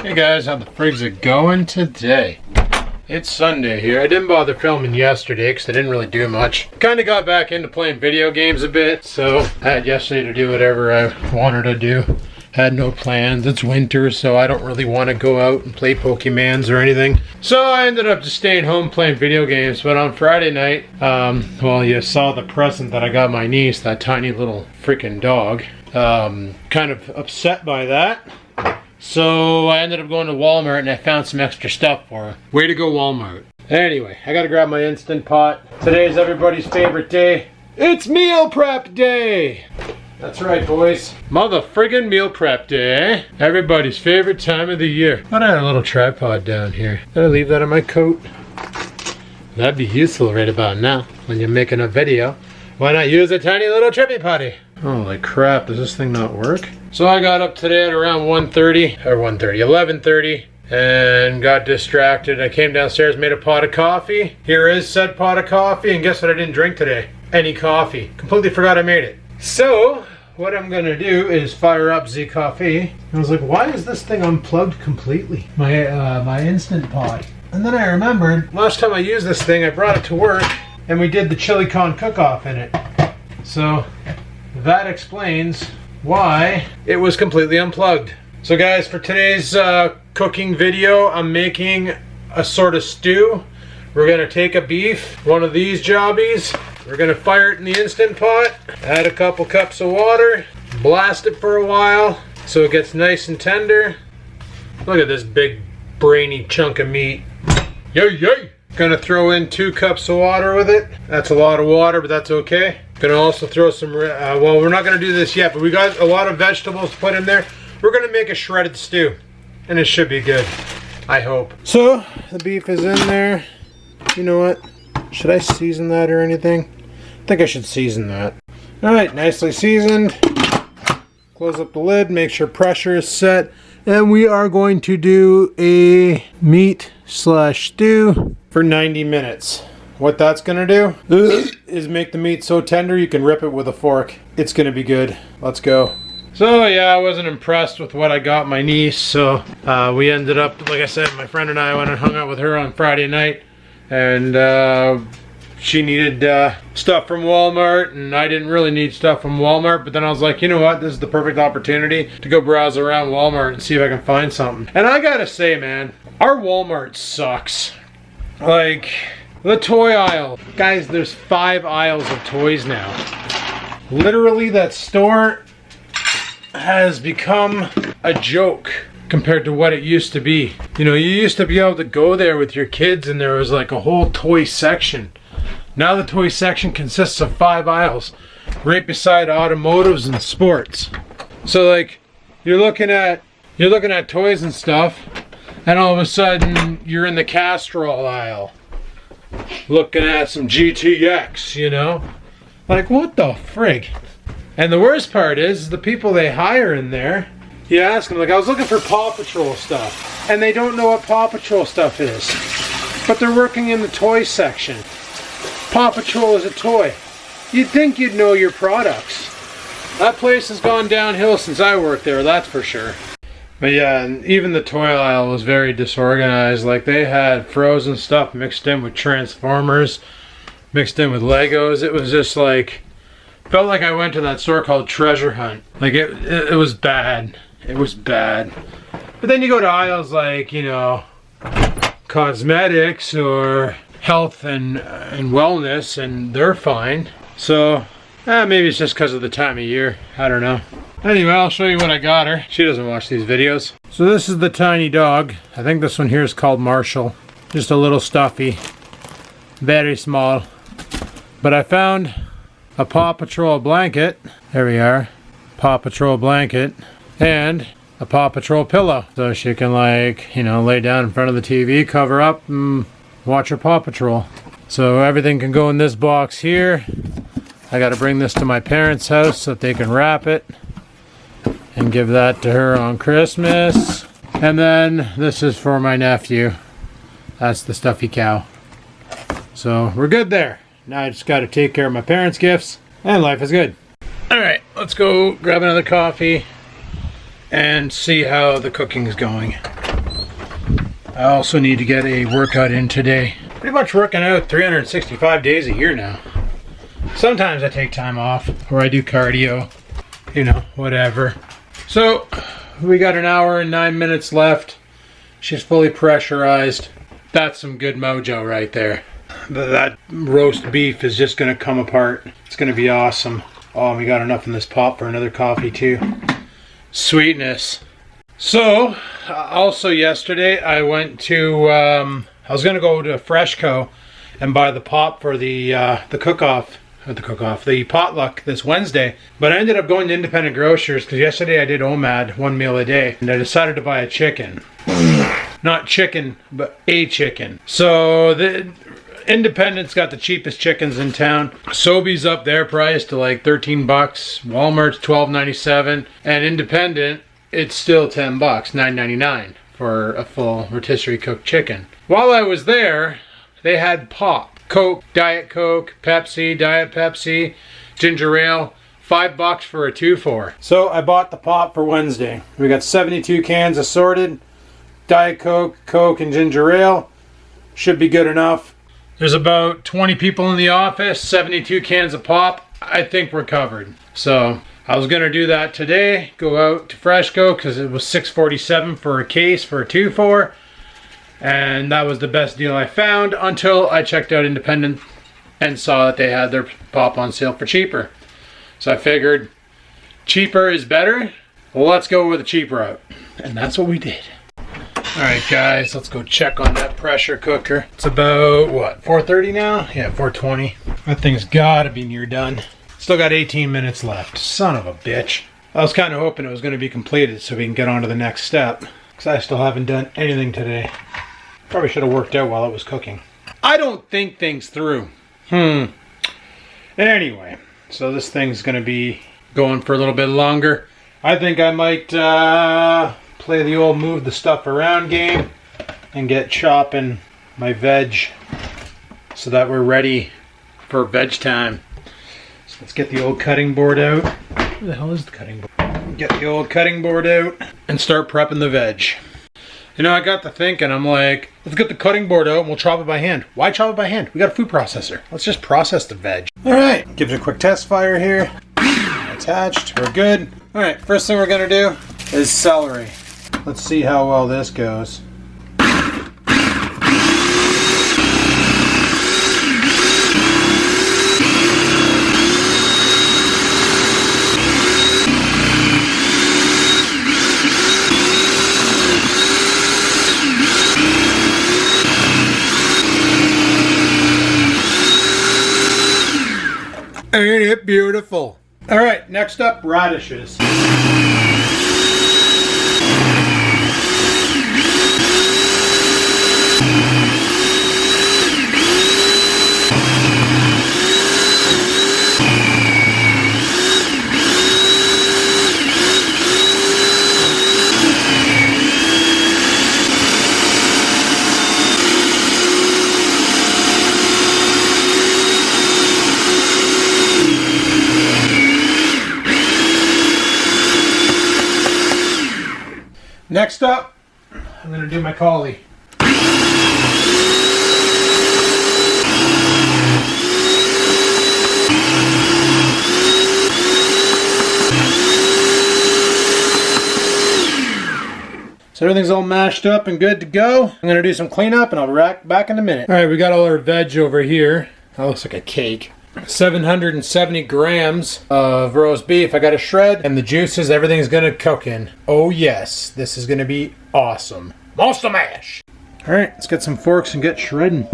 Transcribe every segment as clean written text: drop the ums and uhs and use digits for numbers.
Hey guys, how the frigs it going today? It's Sunday here. I didn't bother filming yesterday because I didn't really do much. Kind of got back into playing video games a bit, so I had yesterday to do whatever I wanted to do. Had no plans. It's winter, so I don't really want to go out and play Pokemans or anything. So I ended up just staying home playing video games. But on Friday night, well, you saw the present that I got my niece, that tiny little freaking dog. Kind of upset by that. So I ended up going to Walmart and I found some extra stuff for her. Way to go, Walmart. Anyway, I gotta grab my Instant Pot. Today is everybody's favorite day. It's meal prep day! That's right, boys. Mother friggin' meal prep day, eh? Everybody's favorite time of the year. But I had a little tripod down here. Did I leave that in my coat? That'd be useful right about now when you're making a video. Why not use a tiny little trippy potty? Holy crap, does this thing not work? So I got up today at around 11:30, and got distracted. I came downstairs, made a pot of coffee. Here is said pot of coffee, and guess what I didn't drink today? Any coffee. Completely forgot I made it. So, what I'm gonna do is fire up the coffee. I was like, why is this thing unplugged completely? My Instant Pot. And then I remembered, last time I used this thing, I brought it to work, and we did the chili con cook-off in it. So, that explains why it was completely unplugged. So guys, for today's cooking video, I'm making a sort of stew. We're gonna take a beef, one of these jobbies. We're gonna fire it in the Instant Pot, add a couple cups of water, blast it for a while so it gets nice and tender. Look at this big brainy chunk of meat. Yay, yay! Gonna throw in 2 cups of water with it. That's a lot of water, but that's okay. Gonna also throw some, well, we're not gonna do this yet, but we got a lot of vegetables to put in there. We're gonna make a shredded stew, and it should be good, I hope. So, the beef is in there. You know what? Should I season that or anything? I think I should season that. Alright, nicely seasoned. Close up the lid, make sure pressure is set. And we are going to do a meat/stew for 90 minutes. What that's gonna do is make the meat so tender you can rip it with a fork. It's gonna be good. Let's go. So yeah, I wasn't impressed with what I got my niece, so we ended up, like I said, my friend and I went and hung out with her on Friday night, and she needed stuff from Walmart, and I didn't really need stuff from Walmart, but then I was like, you know what, this is the perfect opportunity to go browse around Walmart and see if I can find something. And I gotta say, man, our Walmart sucks. Like, the toy aisle. Guys, there's 5 aisles of toys now. Literally, that store has become a joke compared to what it used to be. You know, you used to be able to go there with your kids and there was like a whole toy section. Now the toy section consists of 5 aisles, right beside automotives and sports. So like, you're looking at toys and stuff, and all of a sudden you're in the Castrol aisle, looking at some GTX, you know? Like, what the frig? And the worst part is the people they hire in there, you ask them, like, I was looking for Paw Patrol stuff, and they don't know what Paw Patrol stuff is. But they're working in the toy section. Paw Patrol is a toy. You'd think you'd know your products. That place has gone downhill since I worked there, that's for sure. But yeah, and even the toy aisle was very disorganized. Like, they had Frozen stuff mixed in with Transformers, mixed in with Legos. It was just like, felt like I went to that store called Treasure Hunt. Like, it was bad. It was bad. But then you go to aisles like, you know, cosmetics or health and wellness, and they're fine. So, maybe it's just because of the time of year. I don't know. Anyway, I'll show you what I got her. She doesn't watch these videos. So this is the tiny dog. I think this one here is called Marshall. Just a little stuffy. Very small. But I found a Paw Patrol blanket. There we are. Paw Patrol blanket. And a Paw Patrol pillow. So she can, like, you know, lay down in front of the TV, cover up, and watch her Paw Patrol. So everything can go in this box here. I gotta bring this to my parents' house so that they can wrap it and give that to her on Christmas. And then this is for my nephew. That's the stuffy cow. So we're good there. Now I just gotta take care of my parents' gifts, and life is good. Alright, let's go grab another coffee and see how the cooking is going. I also need to get a workout in today. Pretty much working out 365 days a year now. Sometimes I take time off or I do cardio, you know, whatever. So we got an hour and 9 minutes left. She's fully pressurized. That's some good mojo right there. That roast beef is just gonna come apart. It's gonna be awesome. Oh, we got enough in this pot for another coffee too. Sweetness. So, also yesterday I went to, I was gonna go to Freshco and buy the pop for the potluck this Wednesday. But I ended up going to independent grocers because yesterday I did OMAD, 1 meal a day, and I decided to buy a chicken. Not chicken, but a chicken. So the Independent's got the cheapest chickens in town. Sobeys up their price to like 13 bucks. Walmart's $12.97. And Independent, it's still 10 bucks, $9.99 for a full rotisserie cooked chicken. While I was there, they had pop. Coke, Diet Coke, Pepsi, Diet Pepsi, ginger ale, $5 for a 2-for. So I bought the pop for Wednesday. We got 72 cans assorted. Diet Coke, Coke, and ginger ale. Should be good enough. There's about 20 people in the office, 72 cans of pop. I think we're covered. So I was gonna do that today. Go out to Freshco because it was $6.47 for a case for a 2-for. And that was the best deal I found until I checked out Independent and saw that they had their pop on sale for cheaper. So I figured cheaper is better. Well, let's go with the cheap route. And that's what we did. Alright guys, let's go check on that pressure cooker. It's about, what, 4:30 now? Yeah, 4:20. That thing's gotta be near done. Still got 18 minutes left. Son of a bitch. I was kind of hoping it was going to be completed so we can get on to the next step. Because I still haven't done anything today. Probably should have worked out while it was cooking. I don't think things through. Anyway, so this thing's going to be going for a little bit longer. I think I might play the old move the stuff around game and get chopping my veg so that we're ready for veg time. So let's get the old cutting board out. Where the hell is the cutting board? Get the old cutting board out and start prepping the veg. You know, I got to thinking, I'm like, let's get the cutting board out and we'll chop it by hand. Why chop it by hand? We got a food processor. Let's just process the veg. All right, give it a quick test fire here. Attached, we're good. All right, first thing we're gonna do is celery. Let's see how well this goes. Ain't it beautiful? All right, next up, radishes. Next up, I'm going to do my collie. So everything's all mashed up and good to go. I'm going to do some cleanup and I'll be back in a minute. All right, we got all our veg over here. That looks like a cake. 770 grams of roast beef. I got to shred and the juices, everything's going to cook in. Oh yes, this is going to be awesome. Monster mash. All right, let's get some forks and get shredding.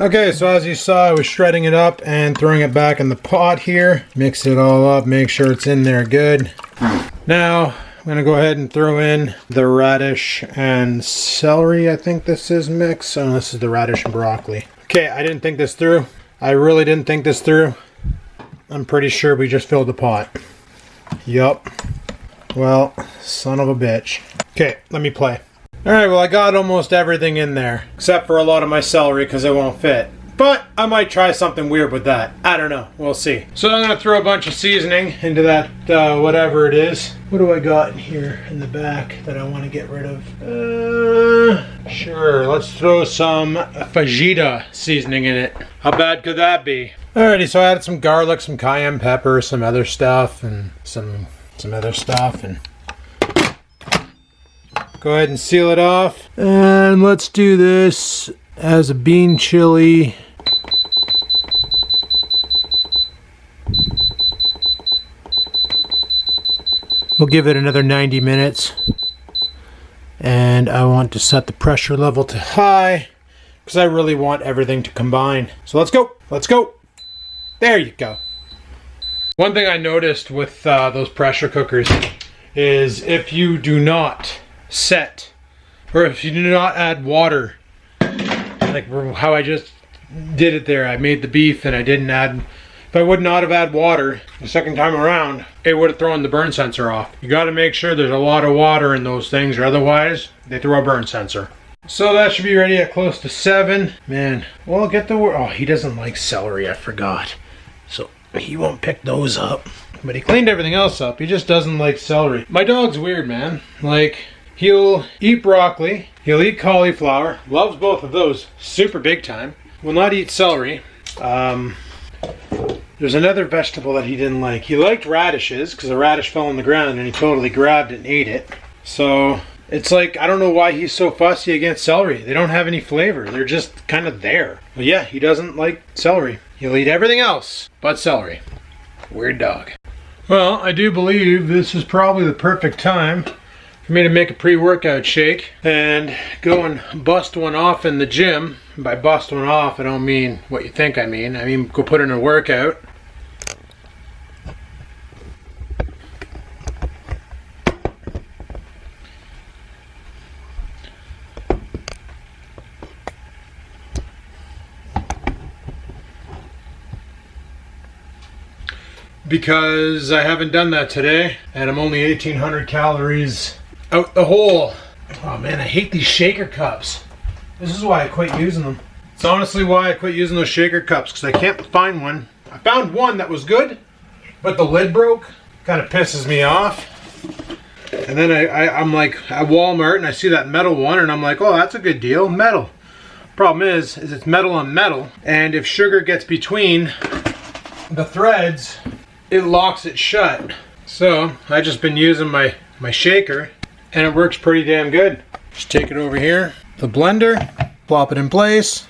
Okay, so as you saw, I was shredding it up and throwing it back in the pot here. Mix it all up, make sure it's in there good. Now, I'm gonna go ahead and throw in the radish and celery, I think this is mixed. Oh, this is the radish and broccoli. Okay, I didn't think this through. I really didn't think this through. I'm pretty sure we just filled the pot. Yup. Well, son of a bitch. Okay, let me play. Alright, well I got almost everything in there, except for a lot of my celery because it won't fit. But I might try something weird with that. I don't know. We'll see. So I'm gonna throw a bunch of seasoning into that whatever it is. What do I got in here in the back that I want to get rid of? Sure. Let's throw some fajita seasoning in it. How bad could that be? Alrighty. So I added some garlic, some cayenne pepper, some other stuff, and some other stuff, and go ahead and seal it off. And let's do this as a bean chili. We'll give it another 90 minutes. And I want to set the pressure level to high because I really want everything to combine. So let's go. Let's go. There you go. One thing I noticed with those pressure cookers is if you do not set, or if you do not add water, like how I just did it there, I made the beef and I didn't add, if I would not have added water the second time around, it would have thrown the burn sensor off. You got to make sure there's a lot of water in those things, or otherwise they throw a burn sensor. So that should be ready at close to 7. Man, well, get the word. Oh, he doesn't like celery, I forgot. So he won't pick those up. But he cleaned everything else up. He just doesn't like celery. My dog's weird, man. Like, he'll eat broccoli, he'll eat cauliflower, loves both of those, super big time. Will not eat celery. There's another vegetable that he didn't like. He liked radishes because a radish fell on the ground and he totally grabbed it and ate it. So it's like, I don't know why he's so fussy against celery. They don't have any flavor. They're just kind of there. But yeah, he doesn't like celery. He'll eat everything else but celery. Weird dog. Well, I do believe this is probably the perfect time for me to make a pre-workout shake and go and bust one off in the gym. By bust one off, I don't mean what you think I mean. I mean go put in a workout. Because I haven't done that today and I'm only 1,800 calories out the hole. Oh man, I hate these shaker cups. This is why I quit using them. It's honestly why I quit using those shaker cups, because I can't find one. I found one that was good, but the lid broke. Kind of pisses me off. And then I'm like at Walmart and I see that metal one and I'm like, oh, that's a good deal, metal. Problem is it's metal on metal, and if sugar gets between the threads, it locks it shut. So I just been using my shaker and it works pretty damn good. Just take it over here, the blender, plop it in place.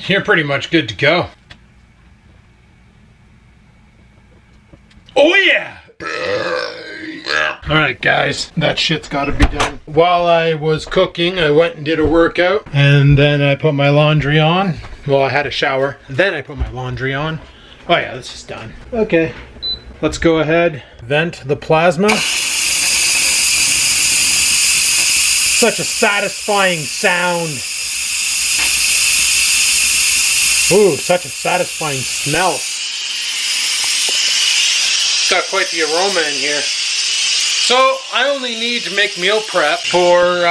You're pretty much good to go. Oh yeah! Alright guys, that shit's gotta be done. While I was cooking, I went and did a workout and then I put my laundry on. Well, I had a shower, then I put my laundry on. Oh yeah, this is done. Okay, let's go ahead, vent the plasma. Such a satisfying sound. Ooh, such a satisfying smell. Got quite the aroma in here. So I only need to make meal prep for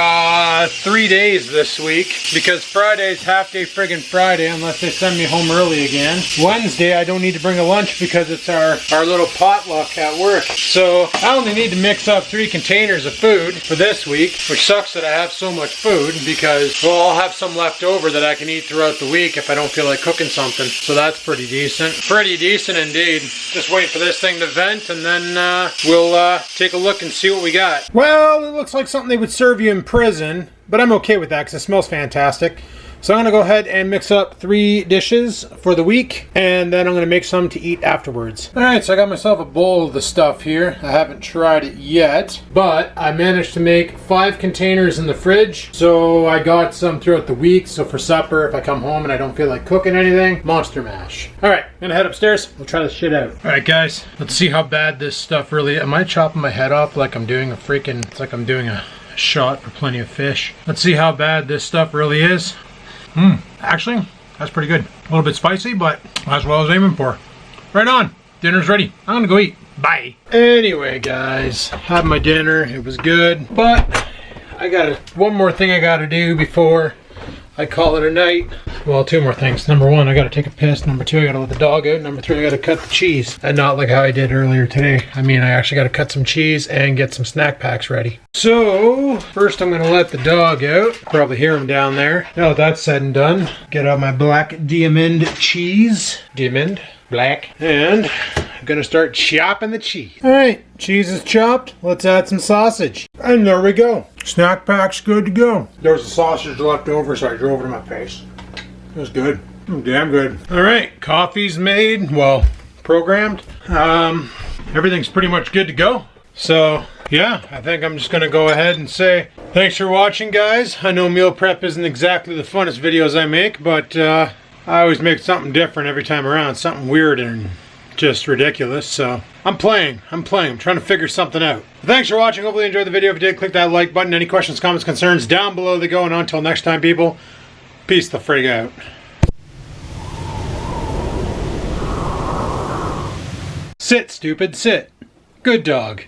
3 days this week, because Friday's half day friggin' Friday unless they send me home early again. Wednesday I don't need to bring a lunch because it's our little potluck at work. So I only need to mix up 3 containers of food for this week, which sucks that I have so much food because, well, I'll have some left over that I can eat throughout the week if I don't feel like cooking something. So that's pretty decent. Pretty decent indeed. Just waiting for this thing to vent and then we'll take a look and see what we got. Well, it looks like something they would serve you in prison, but I'm okay with that because it smells fantastic. So I'm going to go ahead and mix up 3 dishes for the week, and then I'm going to make some to eat afterwards. Alright, so I got myself a bowl of the stuff here. I haven't tried it yet, but I managed to make 5 containers in the fridge, so I got some throughout the week. So for supper, if I come home and I don't feel like cooking anything, Monster Mash. Alright, I'm going to head upstairs. We'll try this shit out. Alright guys, let's see how bad this stuff really is. Am I chopping my head off like I'm doing a freaking, it's like I'm doing a shot for Plenty of Fish. Let's see how bad this stuff really is. Actually, that's pretty good. A little bit spicy, but that's what I was aiming for. Right on. Dinner's ready. I'm gonna go eat. Bye. Anyway, guys, had my dinner. It was good, but I got one more thing I gotta do before I call it a night. Well, 2 more things. Number 1, I gotta take a piss. Number 2, I gotta let the dog out. Number 3, I gotta cut the cheese. And not like how I did earlier today. I mean, I actually gotta cut some cheese and get some snack packs ready. So, first I'm gonna let the dog out. Probably hear him down there. Now that that's said and done, get out my black diamond cheese. Diamond, black. And I'm gonna start chopping the cheese. All right, cheese is chopped. Let's add some sausage. And there we go. Snack pack's good to go. There was a sausage left over, so I drove it in my face. It was good. Damn good. All right, coffee's made. Well, programmed. Everything's pretty much good to go. So, yeah, I think I'm just gonna go ahead and say thanks for watching, guys. I know meal prep isn't exactly the funnest videos I make, but I always make something different every time around, something weird and just ridiculous. So I'm playing. I'm trying to figure something out. Thanks for watching. Hopefully you enjoyed the video. If you did, click that like button. Any questions, comments, concerns down below they go. And until next time, people, peace the frig out. Sit, stupid, sit. Good dog.